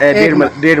1.5